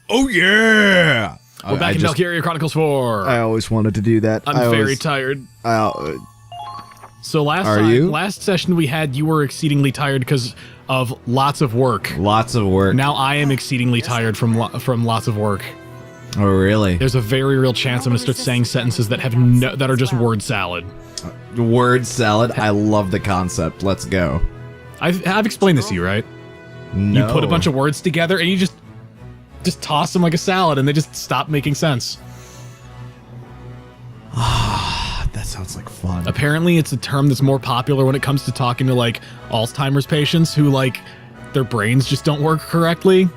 Oh, yeah! We're back in Valkyria Chronicles 4. I always wanted to do that. I'm very tired. So last session we had, you were exceedingly tired because of lots of work. Lots of work. Now I am exceedingly tired from lots of work. Oh, really? There's a very real chance I'm going to start saying sentences that have that are just word salad. Word salad? I love the concept. Let's go. I've explained this to you, right? No. You put a bunch of words together and you just toss them like a salad and they just stop making sense. That sounds like fun. Apparently it's a term that's more popular when it comes to talking to like Alzheimer's patients who like their brains just don't work correctly.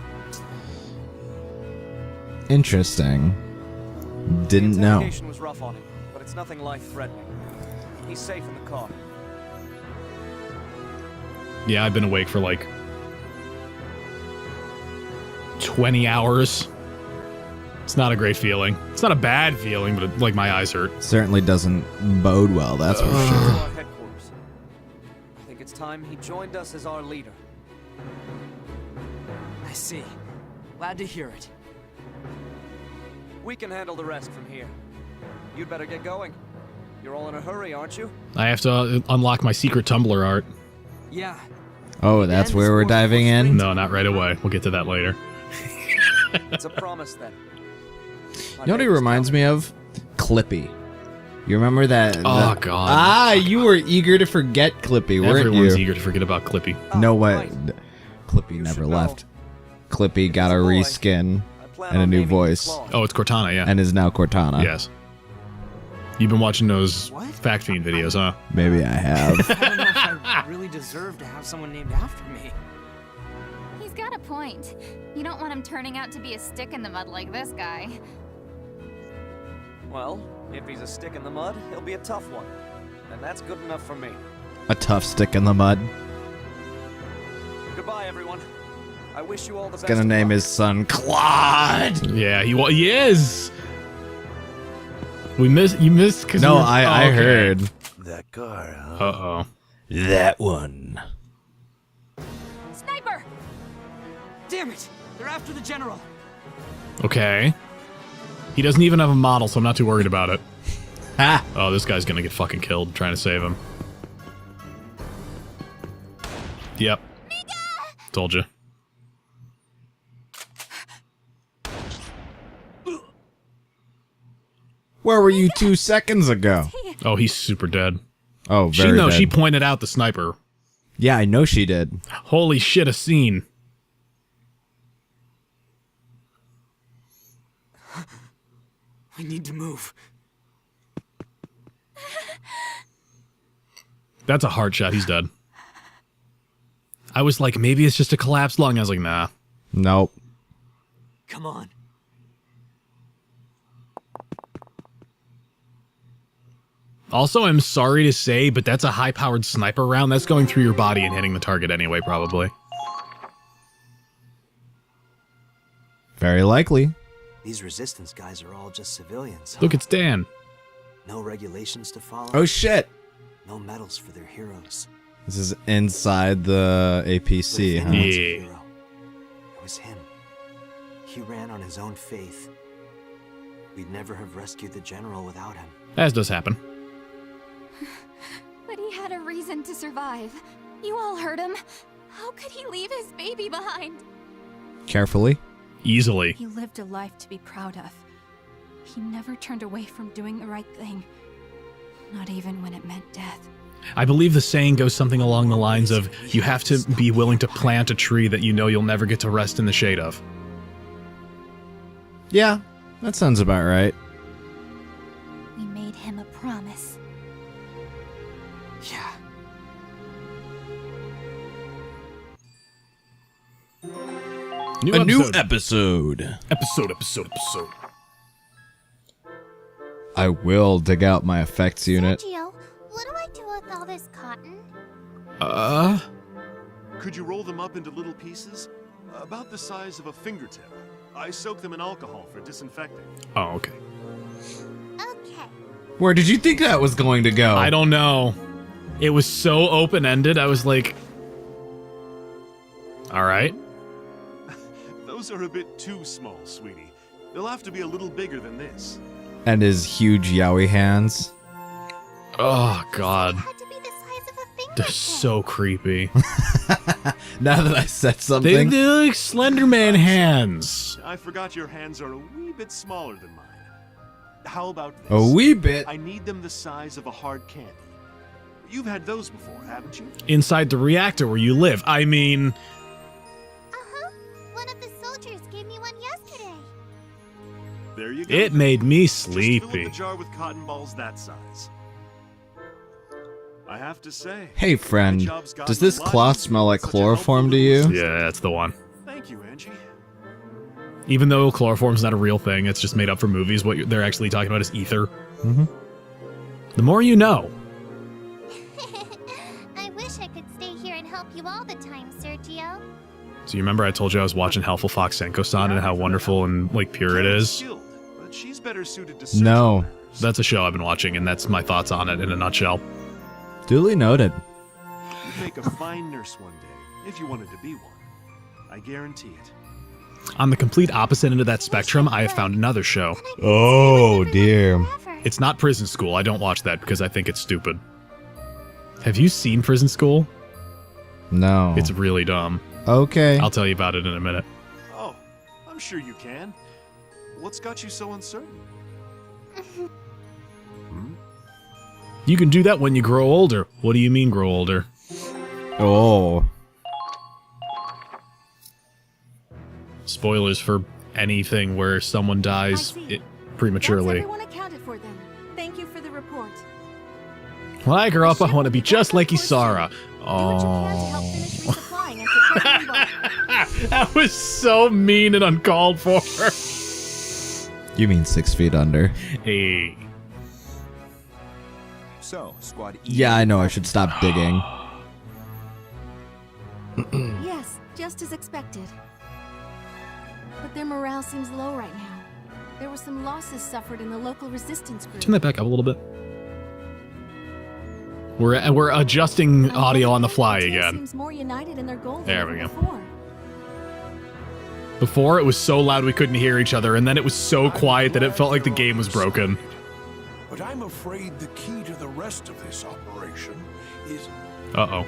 Interesting. Didn't know. The interrogation was rough on him, but it's nothing life-threatening. He's safe in the car. Yeah, I've been awake for like 20 hours. It's not a great feeling. It's not a bad feeling, but like my eyes hurt. Certainly doesn't bode well, that's for sure. Our headquarters. I think it's time he joined us as our leader. I see. Glad to hear it. We can handle the rest from here. You'd better get going. You're all in a hurry, aren't you? I have to unlock my secret Tumblr art. Yeah. Oh, that's where we're diving in? No, not right away. We'll get to that later. It's a promise then. You know what he reminds me of? Clippy. You remember that? Oh, God. Ah, you were eager to forget Clippy, weren't you? Everyone's eager to forget about Clippy. No way. right. Clippy You never should left. know. Clippy got a He's a boy. reskin I plan and a on new naming him voice. Claude. Oh, it's Cortana, yeah. And is now Cortana. Yes. You've been watching those What? Fact Fiend videos, huh? Maybe I have. I don't know if I really deserve to have someone named after me. He's got a point. You don't want him turning out to be a stick in the mud like this guy. Well, if he's a stick in the mud, he'll be a tough one. And that's good enough for me. A tough stick in the mud. Goodbye, everyone. I wish you all the best. Gonna of name luck. his son Claude. Yeah, he is. You missed because No, I heard. That car, huh? Uh-oh. That one. Sniper! Damn it! They're after the general. Okay. He doesn't even have a model, so I'm not too worried about it. Ha! Oh, this guy's gonna get fucking killed trying to save him. Yep. Told you. Where were you 2 seconds ago? Oh, he's super dead. Oh, very dead. She pointed out the sniper. Yeah, I know she did. Holy shit, a scene. We need to move. That's a hard shot. He's dead. I was like, maybe it's just a collapsed lung. I was like, nah. Nope. Come on. Also, I'm sorry to say, but that's a high-powered sniper round. That's going through your body and hitting the target anyway, probably. Very likely. These resistance guys are all just civilians. Look, it's Dan. No regulations to follow. Oh, shit. No medals for their heroes. This is inside the But APC, if huh? anyone's a Yeah. hero, it was him. He ran on his own faith. We'd never have rescued the general without him. As does happen. But he had a reason to survive. You all heard him. How could he leave his baby behind? Carefully. Easily. He lived a life to be proud of. He never turned away from doing the right thing. Not even when it meant death. I believe the saying goes something along the lines of, you have to be willing to plant a tree that you know you'll never get to rest in the shade of. Yeah, that sounds about right. We made him a promise. Yeah. New episode. Episode. I will dig out my effects unit. Sergio, what do I do with all this cotton? Could you roll them up into little pieces? About the size of a fingertip. I soak them in alcohol for disinfecting. Oh, okay. Okay. Where did you think that was going to go? I don't know. It was so open-ended, I was like... Alright. Those are a bit too small, sweetie. They'll have to be a little bigger than this. And his huge yaoi hands. Oh, God. Had to be the size of a fingertip. They're so creepy. Now that I said something. They're like Slenderman hands. I forgot your hands are a wee bit smaller than mine. How about this? A wee bit. I need them the size of a hard candy. You've had those before, haven't you? Inside the reactor where you live. I mean... Uh-huh. One of the soldiers gave me one yesterday. There you go. It made me Just fill up sleepy. the jar with cotton balls that size. I have to say. Hey, friend. Does this cloth smell like chloroform to you? Yeah, that's the one. Thank you, Angie. Even though chloroform's not a real thing, it's just made up for movies. What they're actually talking about is ether. Mm-hmm. The more you know. I wish I could stay here and help you all the time, Sergio. So you remember I told you I was watching Helpful Fox Senko-san and how wonderful and like pure it is? Skilled, but she's better suited to No. That's a show I've been watching, and that's my thoughts on it in a nutshell. Duly noted. You'd make a fine nurse one day, if you wanted to be one. I guarantee it. On the complete opposite end of that spectrum, I have found another show. Oh, dear. It's not Prison School. I don't watch that because I think it's stupid. Have you seen Prison School? No. It's really dumb. Okay. I'll tell you about it in a minute. Oh, I'm sure you can. What's got you so uncertain? You can do that when you grow older. What do you mean grow older? Oh. Spoilers for anything where someone dies prematurely. That's everyone accounted for then. Thank you for the report. When I grow up, I want to be just like Isara. Do what you can to help finish resupplying and prepare Limbo. That was so mean and uncalled for. You mean 6 feet under? Hey. So, Squad E. Yeah, I know. I should stop digging. Yes, just as expected. But their morale seems low right now. There were some losses suffered in the local resistance group. Turn that back up a little bit. We're adjusting audio on the fly again. Seems more united in their goal There we go. Before. Before, it was so loud we couldn't hear each other, and then it was so quiet that it felt like the game was broken. But I'm afraid the key to the rest of this operation is... Uh-oh.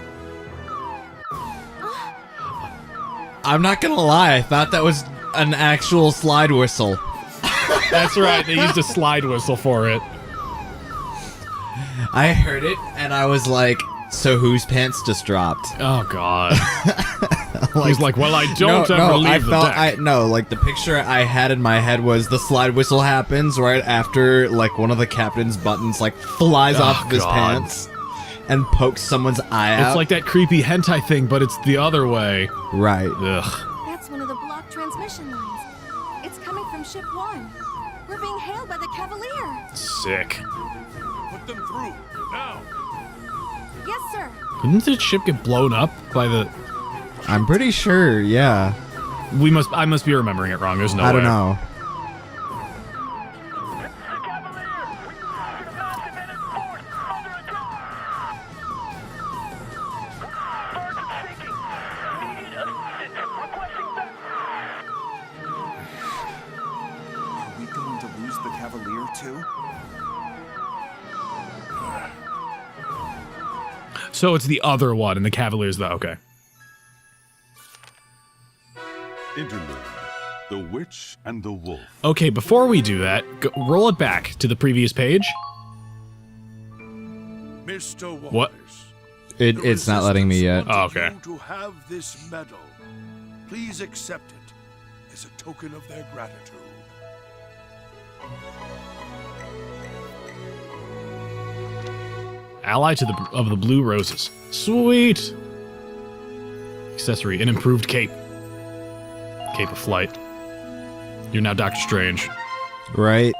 I'm not gonna lie. I thought that was an actual slide whistle. That's right. They used a slide whistle for it. I heard it, and I was like, so whose pants just dropped? Oh, God. He's like, well, I don't ever leave the deck. Like, the picture I had in my head was the slide whistle happens right after, like, one of the captain's buttons, like, flies off of his pants and pokes someone's eye out. It's like that creepy hentai thing, but it's the other way. Right. Ugh. That's one of the block transmission lines. It's coming from Ship 1. We're being hailed by the Cavalier. Sick. Put them through, now! Yes, sir. Didn't the ship get blown up by the... I'm pretty sure, yeah. I must be remembering it wrong. There's no way. I don't know. Are we going to lose the Cavalier, too? So it's the other one, and the Cavalier's the... Okay. Interlude. The Witch and the Wolf. Okay, before we do that, roll it back to the previous page. Mr. Walters, What? It's not letting me yet. Oh, okay. to have this medal. Please accept it as a token of their gratitude. Ally to of the Blue Roses. Sweet! Accessory, an improved cape. Cape of Flight. You're now Doctor Strange. Right.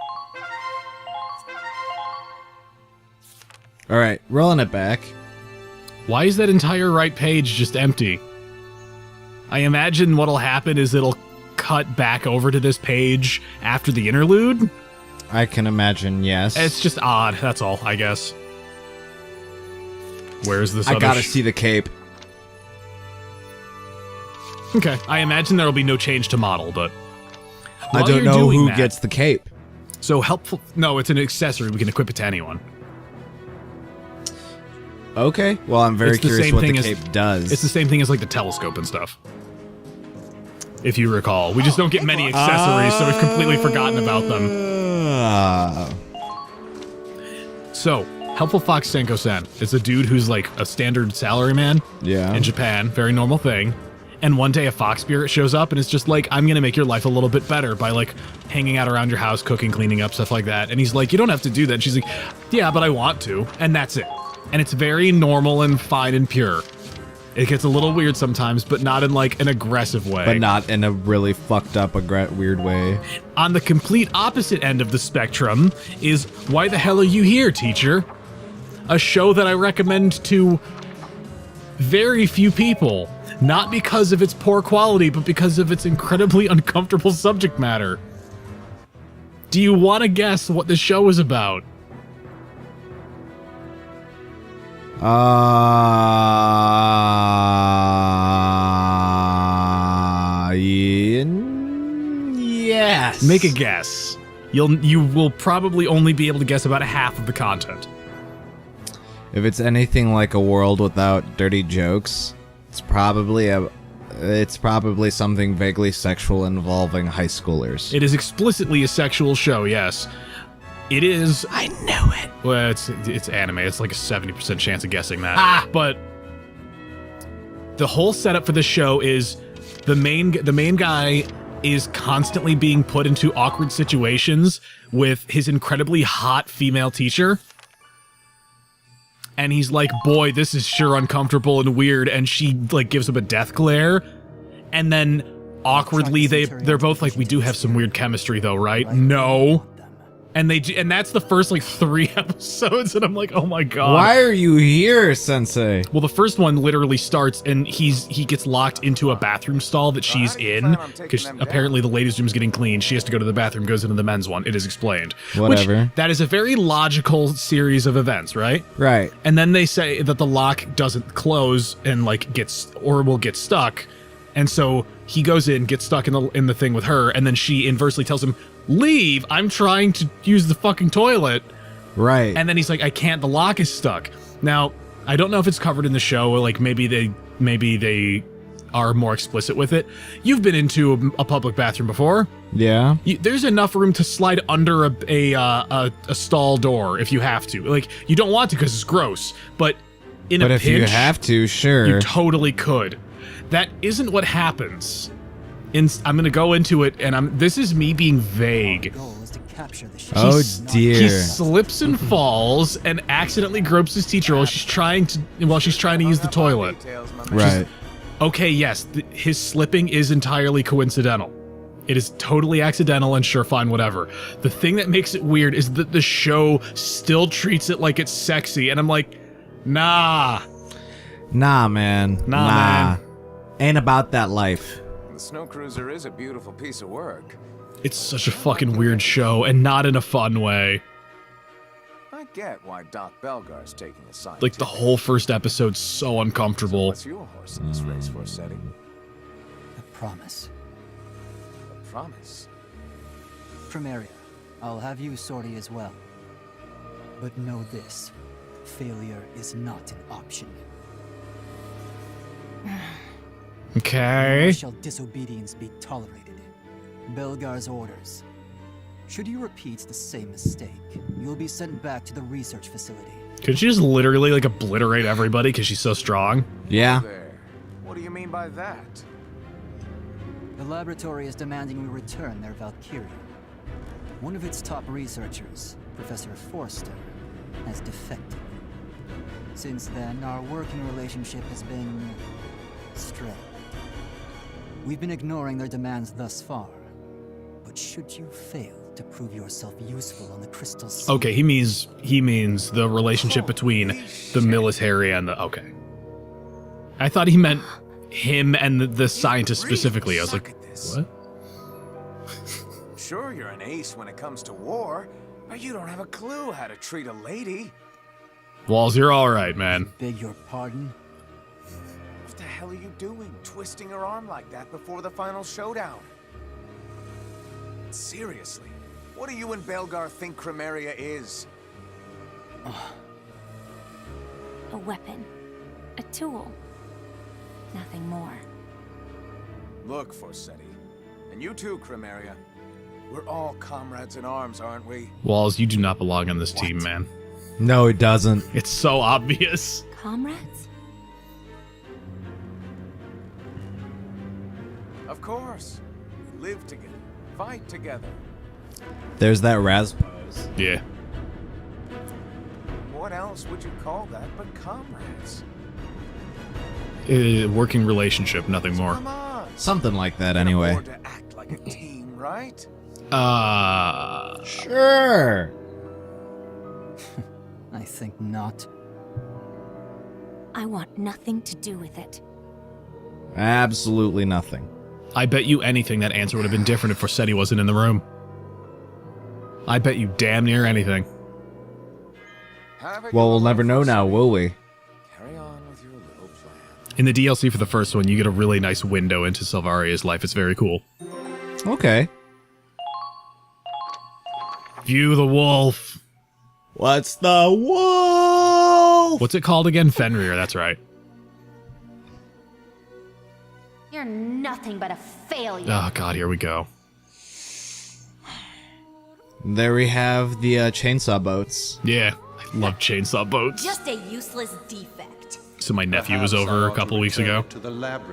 Alright, rolling it back. Why is that entire right page just empty? I imagine what'll happen is it'll cut back over to this page after the interlude. I can imagine, yes. It's just odd, that's all, I guess. Where's this I other gotta see the cape. Okay, I imagine there will be no change to model, but I while don't you're know doing who that- gets the cape. So helpful. No, it's an accessory. We can equip it to anyone. Okay. Well, I'm very It's the curious same what the thing as- cape does. It's the same thing as like the telescope and stuff. If you recall, we just don't get many accessories, so we've completely forgotten about them. So, Helpful Fox Senko-sen is a dude who's like a standard salaryman Yeah. in Japan, very normal thing. And one day a fox spirit shows up and it's just like, I'm gonna make your life a little bit better by like hanging out around your house, cooking, cleaning up, stuff like that. And he's like, you don't have to do that. And she's like, yeah, but I want to. And that's it. And it's very normal and fine and pure. It gets a little weird sometimes, but not in like an aggressive way. But not in a really fucked up, weird way. On the complete opposite end of the spectrum is Why the Hell Are You Here, Teacher? A show that I recommend to very few people. Not because of its poor quality, but because of its incredibly uncomfortable subject matter. Do you want to guess what the show is about? Yes. Make a guess. You will probably only be able to guess about half of the content. If it's anything like a world without dirty jokes, it's probably something vaguely sexual involving high schoolers. It is explicitly a sexual show, yes. It is. I knew it. Well, it's anime. It's like a 70% chance of guessing that. But the whole setup for the show is the main guy is constantly being put into awkward situations with his incredibly hot female teacher. And he's like, boy, this is sure uncomfortable and weird. And she like gives him a death glare. And then awkwardly, they're both like, we do have some weird chemistry though, right? No. And that's the first like 3 episodes. And I'm like, oh my God. Why are you here, Sensei? Well, the first one literally starts and he gets locked into a bathroom stall that she's in because apparently the ladies' room's getting cleaned. She has to go to the bathroom, goes into the men's one. It is explained. Whatever. Which, that is a very logical series of events, right? Right. And then they say that the lock doesn't close and like will get stuck. And so he goes in, gets stuck in the thing with her, and then she inversely tells him, leave, I'm trying to use the fucking toilet. Right. And then he's like, I can't, the lock is stuck. Now, I don't know if it's covered in the show, or like maybe they are more explicit with it. You've been into a public bathroom before. Yeah. There's enough room to slide under a stall door if you have to. Like, you don't want to because it's gross, but in a pinch, if you have to, sure. you totally could. That isn't what happens. I'm going to go into it, and this is me being vague. Oh dear. He slips and falls and accidentally gropes his teacher while she's trying to use the toilet. Right. Okay, yes, his slipping is entirely coincidental. It is totally accidental and sure, fine, whatever. The thing that makes it weird is that the show still treats it like it's sexy, and I'm like, nah. Nah, man. Nah, man. Ain't about that life. The snow cruiser is a beautiful piece of work. It's such a fucking weird show, and not in a fun way. I get why Doc Belgar's taking a side. Like, the whole first episode's so uncomfortable. What's your horse in this race for setting? A promise. A promise. Primaria, I'll have you sortie as well. But know this, failure is not an option. Okay. Nor shall disobedience be tolerated. Belgar's orders. Should you repeat the same mistake, you'll be sent back to the research facility. Could she just literally like obliterate everybody because she's so strong? Yeah. There. What do you mean by that? The laboratory is demanding we return their Valkyria. One of its top researchers, Professor Forster, has defected. Since then, our working relationship has been strained. We've been ignoring their demands thus far. But should you fail to prove yourself useful on the Crystal Sea... Okay, he means the relationship between the military and the... Okay. I thought he meant him and the scientist specifically. I was like, what? Sure, you're an ace when it comes to war, but you don't have a clue how to treat a lady. Walz, you're all right, man. Beg your pardon? What the hell hell are you doing, twisting her arm like that before the final showdown? Seriously, what do you and Belgar think Chromaria is? A weapon. A tool. Nothing more. Look, Forsetti. And you too, Chromaria. We're all comrades in arms, aren't we? Walz, you do not belong on this team, man. No, it doesn't. It's so obvious. Comrades? Of course. We live together. Fight together. There's that Raz pose. Yeah. What else would you call that but comrades? Working relationship, nothing more. Come on. Something like that, anyway. To act like a team, right? Sure. I think not. I want nothing to do with it. Absolutely nothing. I bet you anything that answer would have been different if Forsetti wasn't in the room. I bet you damn near anything. Well, we'll never know now, will we? Carry on with your little plan. In the DLC for the first one, you get a really nice window into Silvaria's life. It's very cool. Okay. View the wolf. What's the wolf? What's it called again? Fenrir, that's right. You're nothing but a failure. Oh god, here we go. There we have the chainsaw boats. Yeah, I love chainsaw boats. Just a useless defect. So my nephew was over a couple weeks ago.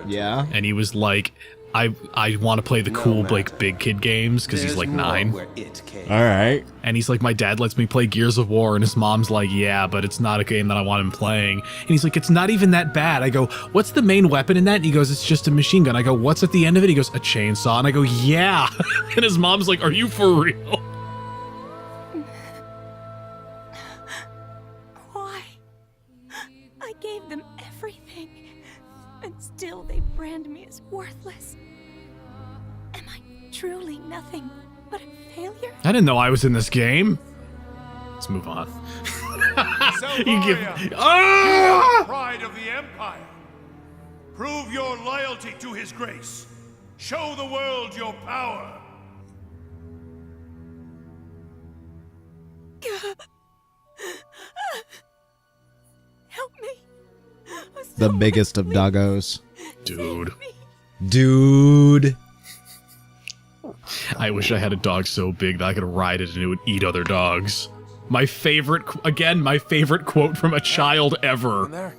Yeah. And he was like, I want to play the cool like big kid games because he's like 9. All right. And he's like, my dad lets me play Gears of War, and his mom's like, yeah, but it's not a game that I want him playing. And he's like, it's not even that bad. I go, what's the main weapon in that? And he goes, it's just a machine gun. I go, what's at the end of it? He goes, a chainsaw. And I go, yeah. And his mom's like, are you for real? Why? I gave them everything, and still they brand me as worthless. Am I truly nothing but a failure? I didn't know I was in this game. Let's move on. You give Pride of the Empire. Prove your loyalty to his grace. Show the world your power. Help me. The biggest of doggos. Dude. I wish I had a dog so big that I could ride it and it would eat other dogs. My favorite quote from a child ever.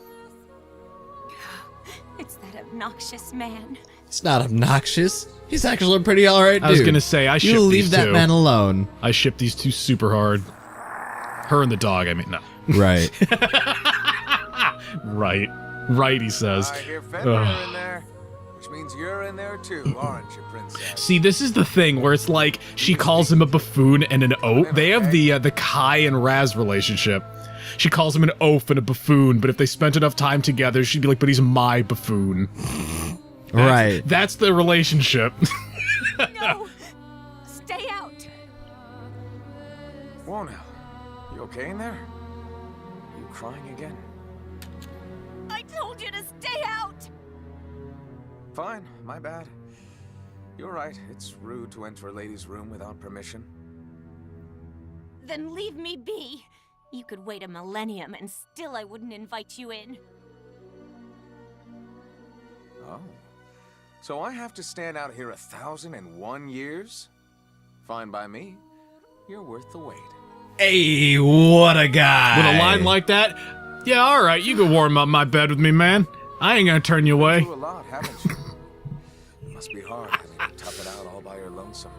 It's that obnoxious man. It's not obnoxious. He's actually a pretty alright dude. I was gonna say, I ship You these leave that two. man alone. I ship these two super hard. Her and the dog, I mean, no. Right. Right, he says. I hear Fenrir in there, which means you're in there too, aren't you, princess? See, this is the thing where it's like she calls him a buffoon and an oaf. They have the Kai and Raz relationship. She calls him an oaf and a buffoon, but if they spent enough time together, she'd be like, but he's my buffoon. Right. That's the relationship. No! Stay out! Whoa now. You okay in there? You crying again? I told you to stay out! Fine, my bad. You're right, it's rude to enter a lady's room without permission. Then leave me be. You could wait a millennium and still I wouldn't invite you in. Oh. So I have to stand out here 1,001 years? Fine by me. You're worth the wait. Hey, what a guy. With a line like that, yeah, alright, you can warm up my bed with me, man. I ain't gonna turn you away. You do a lot, haven't you? It must be hard having to tough it out all by your lonesome.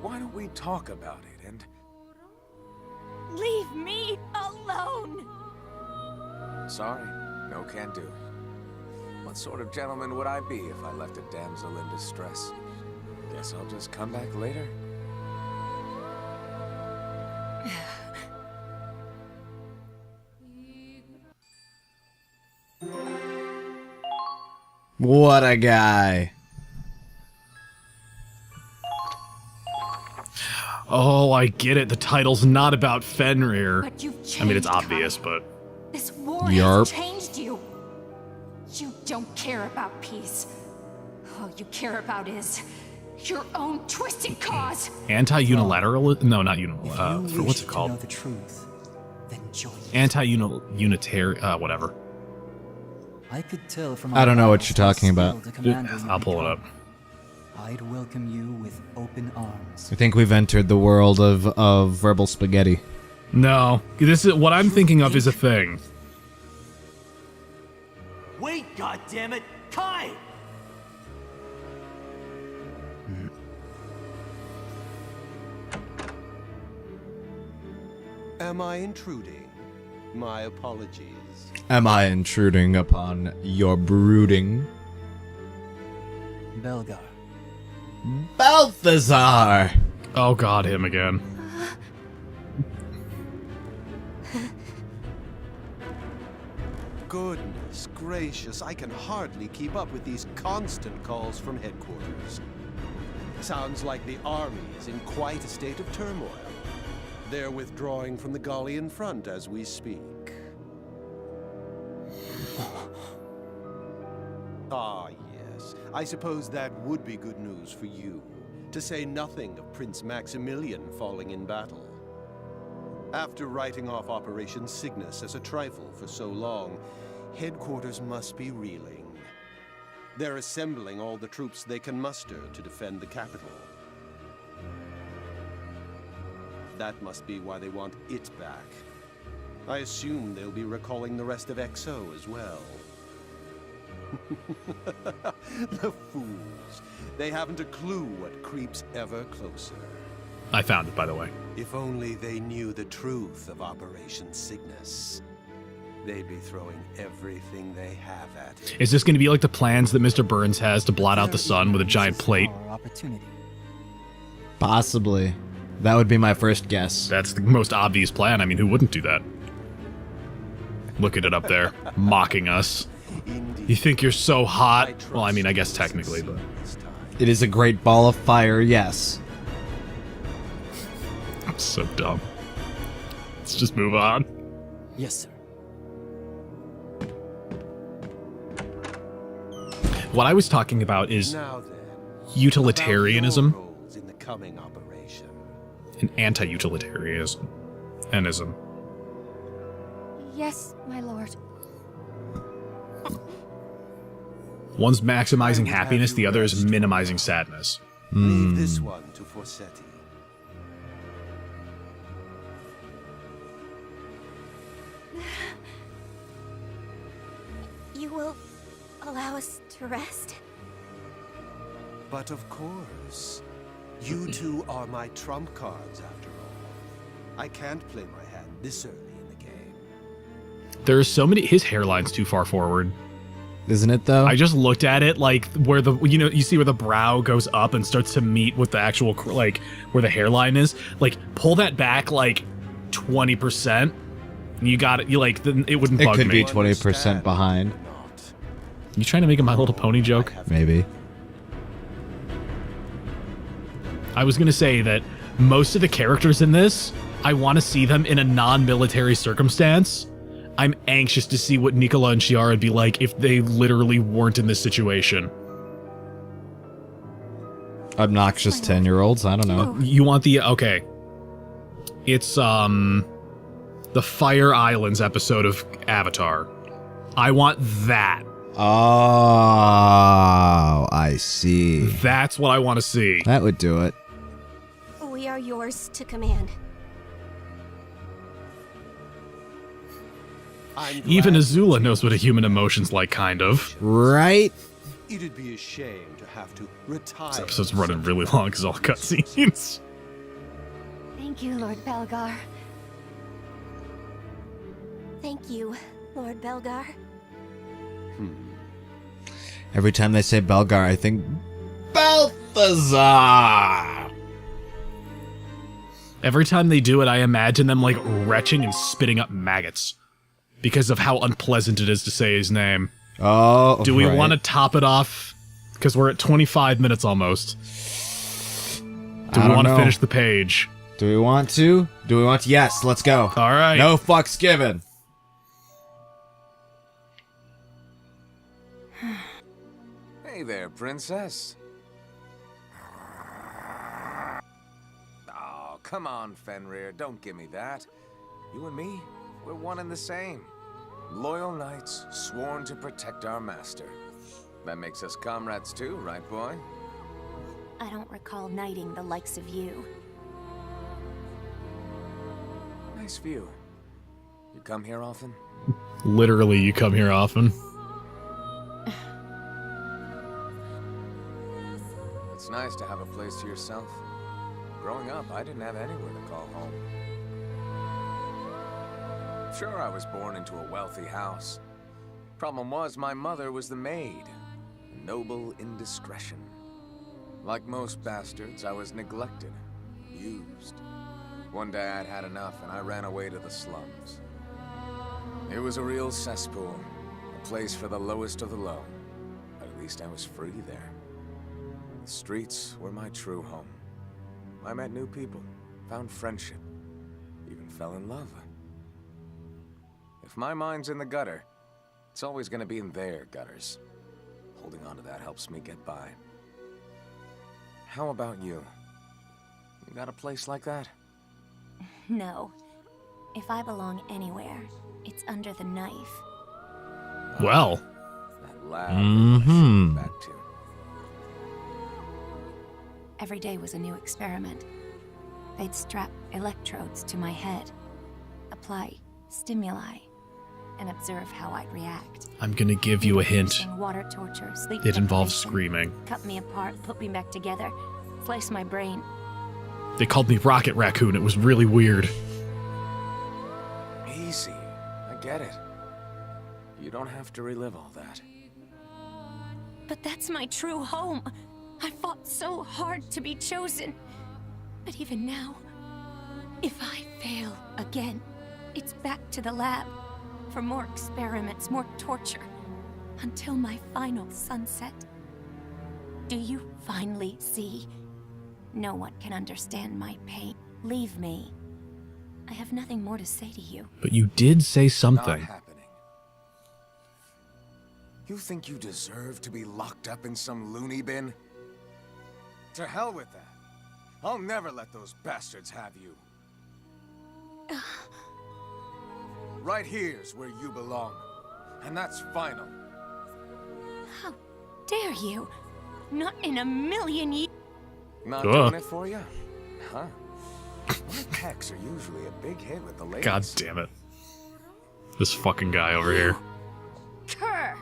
Why don't we talk about it and... Leave me alone! Sorry, no can do. What sort of gentleman would I be if I left a damsel in distress? Guess I'll just come back later. What a guy. Oh, I get it. The title's not about Fenrir. But you've changed, I mean, it's obvious, but... This war Yarp. has changed you. don't care about peace. All you care about is your own twisted cause. Anti-unilateral? No, not unilateral. What's it Know called? the truth, then join me. Anti-unitary, whatever. I could tell from I don't know what you're talking about. I'll pull it up. I'd welcome you with open arms. I think we've entered the world of verbal spaghetti. No, this is what I'm thinking of is a thing. Wait, goddammit! Kai! Am I intruding? My apologies. Am I intruding upon your brooding? Belgar. Balthazar! Oh god, him again. Goodness gracious, I can hardly keep up with these constant calls from headquarters. Sounds like the army is in quite a state of turmoil. They're withdrawing from the Gallian front as we speak. Ah, yes. I suppose that would be good news for you, to say nothing of Prince Maximilian falling in battle. After writing off Operation Cygnus as a trifle for so long, headquarters must be reeling. They're assembling all the troops they can muster to defend the capital. That must be why they want it back. I assume they'll be recalling the rest of XO as well. The fools. They haven't a clue what creeps ever closer. I found it, by the way. If only they knew the truth of Operation Cygnus. They'd be throwing everything they have at it. Is this going to be like the plans that Mr. Burns has to blot out the sun with a giant plate? Possibly. That would be my first guess. That's the most obvious plan. I mean, who wouldn't do that? Look at it up there, mocking us. You think you're so hot? Well, I mean, I guess technically, but... It is a great ball of fire, yes. I'm so dumb. Let's just move on. Yes, sir. What I was talking about is utilitarianism in the coming operation. and anti-utilitarianism. Yes, my lord. One's maximizing happiness, the other is minimizing sadness. Leave this one to Forsetti. You will allow us to rest? But of course. You two are my trump cards, after all. I can't play my hand this early in the game. There are so many... His hairline's too far forward. Isn't it, though? I just looked at it, like, where the... You know, you see where the brow goes up and starts to meet with the actual, like, where the hairline is? Like, pull that back, like, 20%. And you got it. You, like, then it wouldn't bug me. It could be 20% behind. You trying to make a My Little Pony joke? Maybe. I was going to say that most of the characters in this, I want to see them in a non-military circumstance. I'm anxious to see what Nicola and Chiara would be like if they literally weren't in this situation. Obnoxious 10-year-olds? I don't know. You want the... Okay. It's, the Fire Islands episode of Avatar. I want that. Oh, I see. That's what I want to see. That would do it. We are yours to command. Even Azula knows what a human emotion's like, kind of. Right? It'd be a shame to have to retire. This episode's running really long because all cutscenes. Thank you, Lord Belgar. Thank you, Lord Belgar. Every time they say Belgar, I think Balthazar. Every time they do it, I imagine them like retching and spitting up maggots because of how unpleasant it is to say his name. Oh, do we want to top it off? Because we're at 25 minutes almost. Do we want to finish the page? Do we want to? Do we want to? Yes, let's go. All right. No fucks given. Hey there, princess. Oh, come on, Fenrir. Don't give me that. You and me, we're one and the same. Loyal knights, sworn to protect our master. That makes us comrades too, right, boy? I don't recall knighting the likes of you. Nice view. You come here often? Literally, you come here often. It's nice to have a place to yourself. Growing up, I didn't have anywhere to call home. Sure, I was born into a wealthy house. Problem was, my mother was the maid. A noble indiscretion. Like most bastards, I was neglected, used. One day I'd had enough and I ran away to the slums. It was a real cesspool, a place for the lowest of the low. But at least I was free there. The streets were my true home. I met new people, found friendship, even fell in love. If my mind's in the gutter, it's always gonna be in their gutters. Holding on to that helps me get by. How about you? You got a place like that? No. If I belong anywhere, it's under the knife. Well. That lab back to. Every day was a new experiment. They'd strap electrodes to my head, apply stimuli, and observe how I'd react. I'm gonna give you a hint. Water torture, sleep It involves deprivation, screaming. Cut me apart, put me back together, slice my brain. They called me Rocket Raccoon. It was really weird. Easy. I get it. You don't have to relive all that. But that's my true home. I fought so hard to be chosen. But even now, if I fail again, it's back to the lab. For more experiments, more torture. Until my final sunset. Do you finally see? No one can understand my pain. Leave me. I have nothing more to say to you. But you did say Not something. happening. You think you deserve to be locked up in some loony bin? To hell with that. I'll never let those bastards have you. Right here's where you belong. And that's final. How dare you? Not in a million years. Not doing it for you? Huh? My pecs are usually a big hit with the ladies. God damn it. This fucking guy over here. Cur!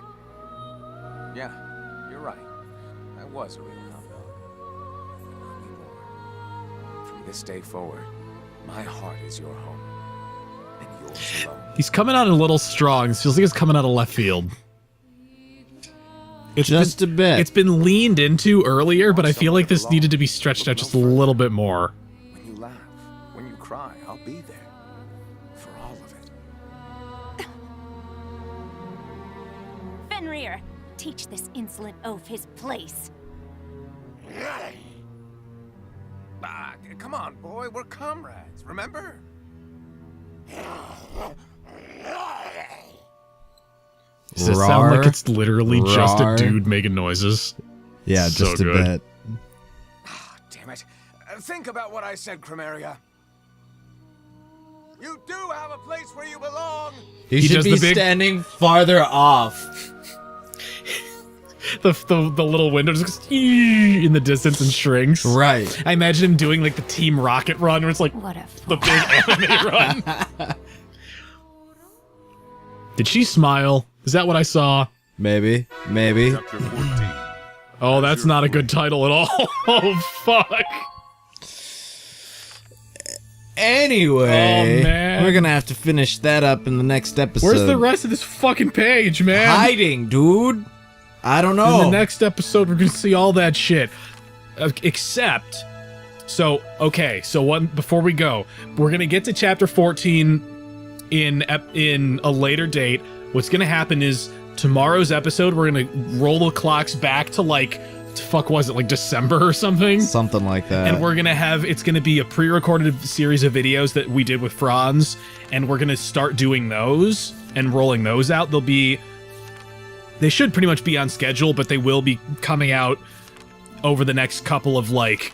Yeah, you're right. I was a real hound dog. But not anymore. From this day forward, my heart is your home. And yours alone. He's coming out a little strong. It feels like it's coming out of left field. It's just a bit. It's been leaned into earlier, but I feel like this needed to be stretched out just a little bit more. When you laugh, when you cry, I'll be there. For all of it. Fenrir, teach this insolent oaf his place. Ah, come on, boy. We're comrades, remember? Does it sound like it's literally just a dude making noises? Yeah, So just a good. bit. Damn it. Think about what I said, Cremeria. You do have a place where you belong. He He should does be the big- standing farther off. The little window just goes in the distance and shrinks. Right. I imagine him doing like the Team Rocket run where it's like What a the big anime run. Did she smile? Is that what I saw? Maybe. Maybe. Chapter 14. Oh, that's not a good title at all. Oh, fuck. Anyway, Oh, man. we're gonna have to finish that up in the next episode. Where's the rest of this fucking page, man? Hiding, dude. I don't know. In the next episode, we're gonna see all that shit. Except, so before we go, we're gonna get to chapter 14 in a later date. What's gonna happen is tomorrow's episode, we're gonna roll the clocks back to like, was it like December or something? Something like that. And we're gonna have, it's gonna be a pre-recorded series of videos that we did with Franz, and we're gonna start doing those and rolling those out. They'll be They should pretty much be on schedule, but they will be coming out over the next couple of, like,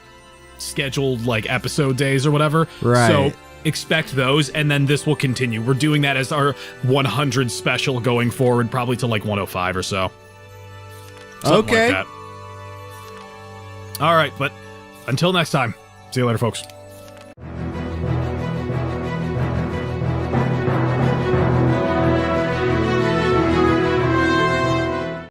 scheduled, like, episode days or whatever. Right. So expect those, and then this will continue. We're doing that as our 100 special going forward, probably to, like, 105 or so. Something Okay. like that. All right, but until next time, see you later, folks.